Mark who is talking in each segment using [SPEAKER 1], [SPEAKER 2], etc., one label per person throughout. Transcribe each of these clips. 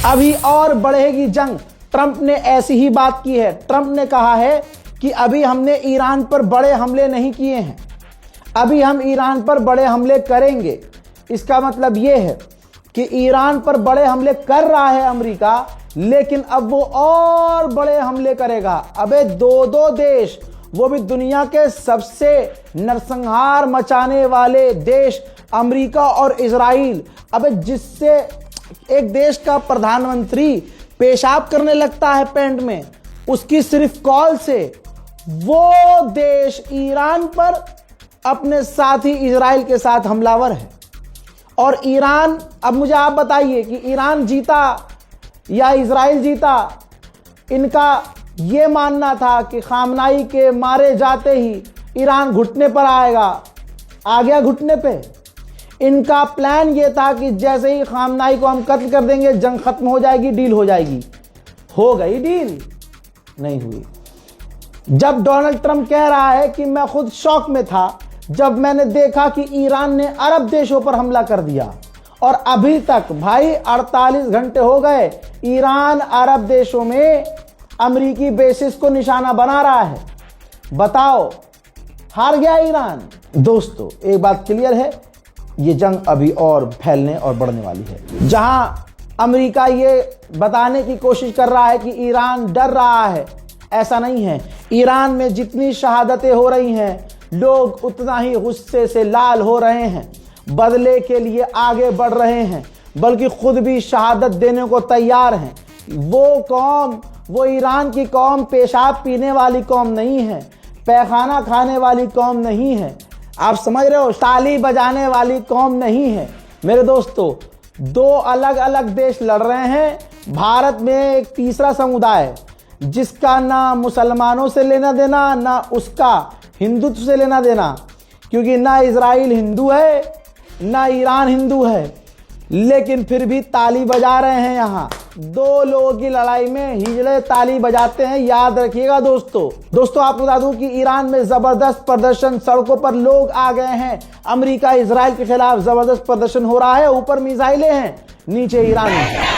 [SPEAKER 1] अभी और बढ़ेगी जंग। ट्रंप ने ऐसी ही बात की है। ट्रंप ने कहा है कि अभी हमने ईरान पर बड़े हमले नहीं किए हैं, अभी हम ईरान पर बड़े हमले करेंगे। इसका मतलब यह है कि ईरान पर बड़े हमले कर रहा है अमेरिका, लेकिन अब वो और बड़े हमले करेगा। अबे दो देश, वो भी दुनिया के सबसे नरसंहार मचाने वाले देश अमेरिका और इजराइल। अबे जिससे एक देश का प्रधानमंत्री पेशाब करने लगता है पैंट में, उसकी सिर्फ कॉल से वो देश ईरान पर अपने साथी इजराइल के साथ हमलावर है। और ईरान, अब मुझे आप बताइए कि ईरान जीता या इजराइल जीता? इनका ये मानना था कि खामनाई के मारे जाते ही ईरान घुटने पर आएगा, आ गया घुटने पे। इनका प्लान ये था कि जैसे ही खामनाई को हम कत्ल कर देंगे, जंग खत्म हो जाएगी, डील हो जाएगी। हो गई डील? नहीं हुई। जब डोनाल्ड ट्रंप कह रहा है कि मैं खुद शॉक में था जब मैंने देखा कि ईरान ने अरब देशों पर हमला कर दिया, और अभी तक भाई 48 घंटे हो गए, ईरान अरब देशों में अमेरिकी बेसिस को निशाना बना रहा है। बताओ, हार गया ईरान? दोस्तों, एक बात क्लियर है, ये जंग अभी और फैलने और बढ़ने वाली है। जहां अमेरिका ये बताने की कोशिश कर रहा है कि ईरान डर रहा है, ऐसा नहीं है। ईरान में जितनी शहादतें हो रही हैं, लोग उतना ही गुस्से से लाल हो रहे हैं, बदले के लिए आगे बढ़ रहे हैं, बल्कि खुद भी शहादत देने को तैयार हैं। वो कौम, वो ईरान की कौम पेशाब पीने वाली कौम नहीं है, पैखाना खाने वाली कौम नहीं है, आप समझ रहे हो, ताली बजाने वाली कौम नहीं है। मेरे दोस्तों, दो अलग अलग देश लड़ रहे हैं। भारत में एक तीसरा समुदाय जिसका ना मुसलमानों से लेना देना, ना उसका हिंदुत्व से लेना देना, क्योंकि ना इजराइल हिंदू है ना ईरान हिंदू है, लेकिन फिर भी ताली बजा रहे हैं। यहाँ दो लोगों की लड़ाई में हिजड़े ताली बजाते हैं, याद रखिएगा दोस्तों। आपको बता दूं कि ईरान में जबरदस्त प्रदर्शन, सड़कों पर लोग आ गए हैं। अमेरिका इजराइल के खिलाफ जबरदस्त प्रदर्शन हो रहा है। ऊपर मिसाइलें हैं, नीचे ईरान है।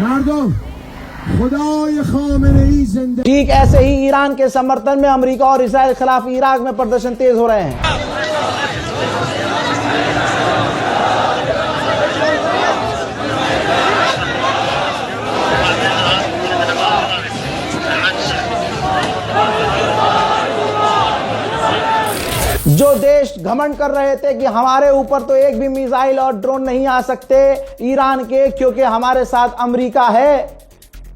[SPEAKER 2] मर्दों खुदाई खामेनेई जिंदा।
[SPEAKER 1] ठीक ऐसे ही ईरान के समर्थन में अमेरिका और इजराइल के खिलाफ इराक में प्रदर्शन तेज हो रहे हैं। जो देश घमंड कर रहे थे कि हमारे ऊपर तो एक भी मिसाइल और ड्रोन नहीं आ सकते ईरान के, क्योंकि हमारे साथ अमेरिका है।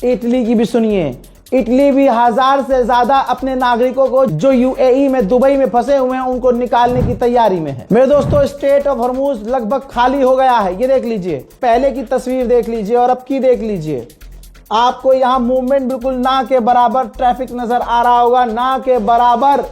[SPEAKER 1] इटली की भी सुनिए, इटली भी 1000 से ज्यादा अपने नागरिकों को जो यूएई में, दुबई में फंसे हुए हैं, उनको निकालने की तैयारी में है। मेरे दोस्तों, स्ट्रेट ऑफ हॉर्मुज लगभग खाली हो गया है। ये देख लीजिए, पहले की तस्वीर देख लीजिए और अब की देख लीजिए। आपको यहां मूवमेंट बिल्कुल ना के बराबर ट्रैफिक नजर आ रहा होगा, ना के बराबर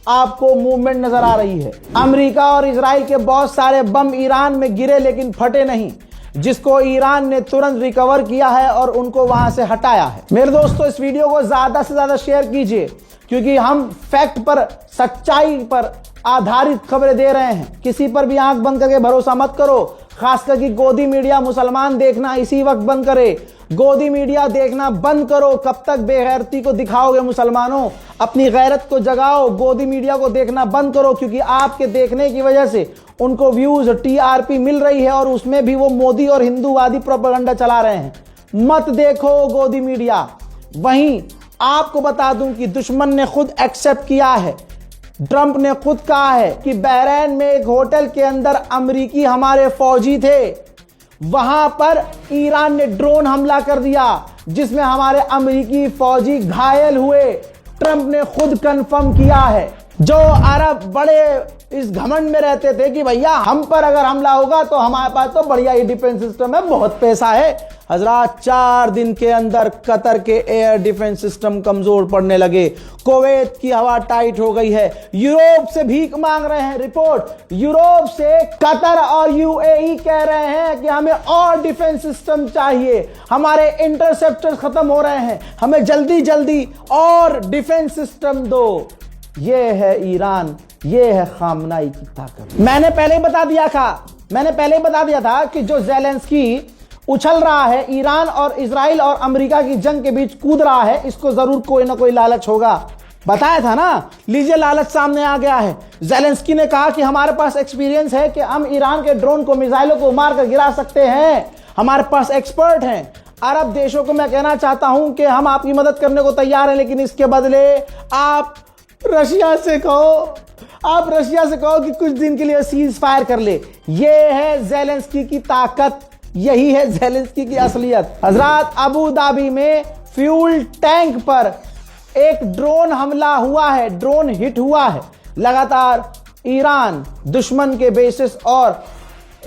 [SPEAKER 1] आपको मूवमेंट नजर आ रही है। अमेरिका और इजराइल के बहुत सारे बम ईरान में गिरे लेकिन फटे नहीं, जिसको ईरान ने तुरंत रिकवर किया है और उनको वहां से हटाया है। मेरे दोस्तों, इस वीडियो को ज्यादा से ज्यादा शेयर कीजिए, क्योंकि हम फैक्ट पर, सच्चाई पर आधारित खबरें दे रहे हैं। किसी पर भी आंख बंद करके भरोसा मत करो, खासकर कि गोदी मीडिया मुसलमान देखना इसी वक्त बंद करे। गोदी मीडिया देखना बंद करो। कब तक बेगैरती को दिखाओगे मुसलमानों? अपनी गैरत को जगाओ। गोदी मीडिया को देखना बंद करो, क्योंकि आपके देखने की वजह से उनको व्यूज, टीआरपी मिल रही है और उसमें भी वो मोदी और हिंदूवादी प्रोपेगेंडा चला रहे हैं। मत देखो गोदी मीडिया। वहीं आपको बता दूं कि दुश्मन ने खुद एक्सेप्ट किया है, ट्रंप ने खुद कहा है कि बहरीन में एक होटल के अंदर अमेरिकी हमारे फौजी थे, वहां पर ईरान ने ड्रोन हमला कर दिया जिसमें हमारे अमेरिकी फौजी घायल हुए। ट्रंप ने खुद कंफर्म किया है। जो अरब बड़े इस घमंड में रहते थे कि भैया हम पर अगर हमला होगा तो हमारे पास तो बढ़िया ही डिफेंस सिस्टम है, बहुत पैसा है। हजरात, 4 दिन के अंदर कतर के एयर डिफेंस सिस्टम कमजोर पड़ने लगे। कुवैत की हवा टाइट हो गई है। यूरोप से भीख मांग रहे हैं। रिपोर्ट यूरोप से कतर और यूएई कह रहे हैं कि हमें और डिफेंस सिस्टम चाहिए, हमारे इंटरसेप्टर खत्म हो रहे हैं, हमें जल्दी जल्दी और डिफेंस सिस्टम दो। ये है ईरान, ये है खामनाई की ताकत। मैंने पहले ही बता दिया था कि जो ज़ेलेंस्की उछल रहा है, ईरान और इजराइल और अमेरिका की जंग के बीच कूद रहा है, इसको जरूर कोई ना कोई लालच होगा। बताया था ना, लीजिए लालच सामने आ गया है। ज़ेलेंस्की ने कहा कि हमारे पास एक्सपीरियंस है कि हम ईरान के ड्रोन को, मिसाइलों को मारकर गिरा सकते हैं, हमारे पास एक्सपर्ट हैं। अरब देशों को मैं कहना चाहता हूं कि हम आपकी मदद करने को तैयार हैं, लेकिन इसके बदले आप रशिया से कहो कि कुछ दिन के लिए सीज फायर कर ले। ये है ज़ेलेंस्की की ताकत, यही है ज़ेलेंस्की की असलियत। हजरात, अबू धाबी में फ्यूल टैंक पर एक ड्रोन हमला हुआ है, ड्रोन हिट हुआ है। लगातार ईरान दुश्मन के बेसिस और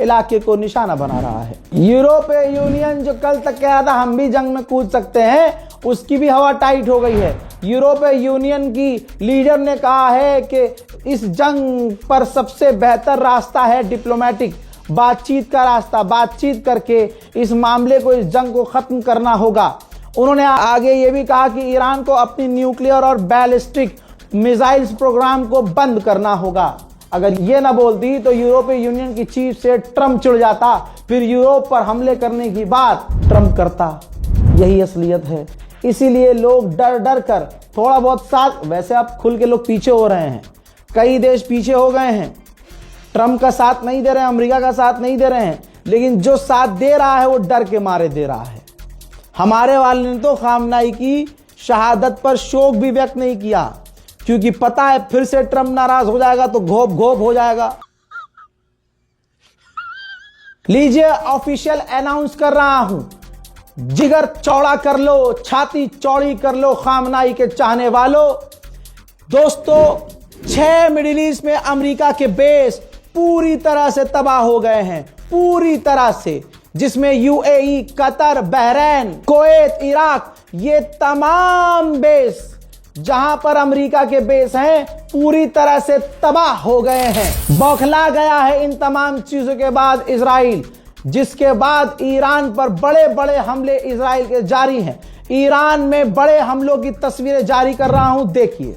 [SPEAKER 1] इलाके को निशाना बना रहा है। यूरोपीय यूनियन जो कल तक कह रहा था हम भी जंग में कूद सकते हैं, उसकी भी हवा टाइट हो गई है। यूरोपीय यूनियन की लीडर ने कहा है कि इस जंग पर सबसे बेहतर रास्ता है डिप्लोमेटिक, बातचीत का रास्ता। बातचीत करके इस मामले को, इस जंग को खत्म करना होगा। उन्होंने आगे ये भी कहा कि ईरान को अपनी न्यूक्लियर और बैलिस्टिक मिसाइल्स प्रोग्राम को बंद करना होगा। अगर ये ना बोलती तो यूरोपीय यूनियन की चीफ से ट्रंप चिढ़ जाता, फिर यूरोप पर हमले करने की बात ट्रंप करता। यही असलियत है। इसीलिए लोग डर डर कर थोड़ा बहुत साथ, वैसे अब खुल के लोग पीछे हो रहे हैं, कई देश पीछे हो गए हैं, ट्रंप का साथ नहीं दे रहे हैं, अमेरिका का साथ नहीं दे रहे हैं, लेकिन जो साथ दे रहा है वो डर के मारे दे रहा है। हमारे वाले ने तो खामनाई की शहादत पर शोक भी व्यक्त नहीं किया, क्योंकि पता है फिर से ट्रंप नाराज हो जाएगा तो घोप घोप हो जाएगा। लीजिए, ऑफिशियल अनाउंस कर रहा हूं, जिगर चौड़ा कर लो, छाती चौड़ी कर लो खामनाई के चाहने वालों। दोस्तों, 6 मिडिल ईस्ट में अमेरिका के बेस पूरी तरह से तबाह हो गए हैं, पूरी तरह से, जिसमें UAE, Qatar, Bahrain, Kuwait, Iraq, ये तमाम बेस जहां पर अमेरिका के बेस हैं पूरी तरह से तबाह हो गए हैं। बौखला गया है इन तमाम चीजों के बाद इजराइल, जिसके बाद ईरान पर बड़े बड़े हमले इजराइल के जारी हैं। ईरान में बड़े हमलों की तस्वीरें जारी कर रहा हूं, देखिए।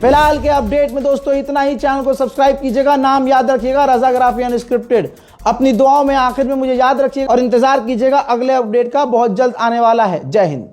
[SPEAKER 1] फिलहाल के अपडेट में दोस्तों इतना ही। चैनल को सब्सक्राइब कीजिएगा, नाम याद रखिएगा रजा ग्राफी अनस्क्रिप्टेड। अपनी दुआओं में आखिर में मुझे याद रखिएगा और इंतजार कीजिएगा अगले अपडेट का, बहुत जल्द आने वाला है। जय हिंद।